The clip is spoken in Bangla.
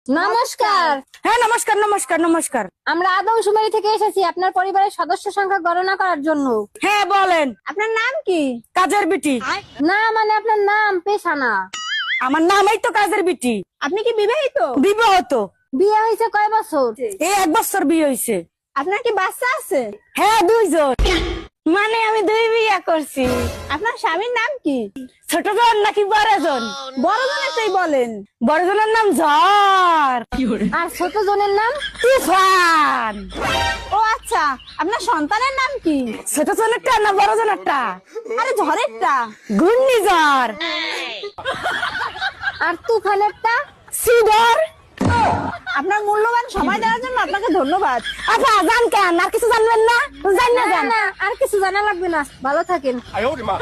নমস্কার। হ্যাঁ নমস্কার নমস্কার নমস্কার। আমরা আদমশুমারি থেকে এসেছি আপনার পরিবারের সদস্য সংখ্যা গণনা করার জন্য। হ্যাঁ বলেন। আপনার নাম কি? কাজের বিটি। না মানে আপনার নাম, পেশা না। আমার নামই তো কাজের বিটি। আপনি কি বিবাহিত? বিবাহিত। বিয়ে হয়েছে কয় বছর? এই 1 বছর বিয়ে হয়েছে। আপনার কি বাচ্চা আছে? হ্যাঁ 2 জন। মানে আমি 2 বিয়ে করছি। আপনার স্বামীর নাম কি? ছোট জন নাকি বড় জন? বড় জনেরটাই বলেন। বড় জনের নাম ঝড়। আর ছোট জনের নাম? তুফান। ও আচ্ছা, আপনার সন্তানের নাম কি? ছোট জনেরটা না বড় জনেরটা? আরে ঝড়েরটা। ঘূর্ণিঝড়। আর তুফানেরটা? সিডর। আপনার মূল্যবান সময় দেওয়ার জন্য আপনাকে ধন্যবাদ। আচ্ছা জান কেন আর কিছু জানবেন না? জান না না জান। না, আর কিছু জানা লাগবে না, ভালো থাকেন।哎呦我的妈！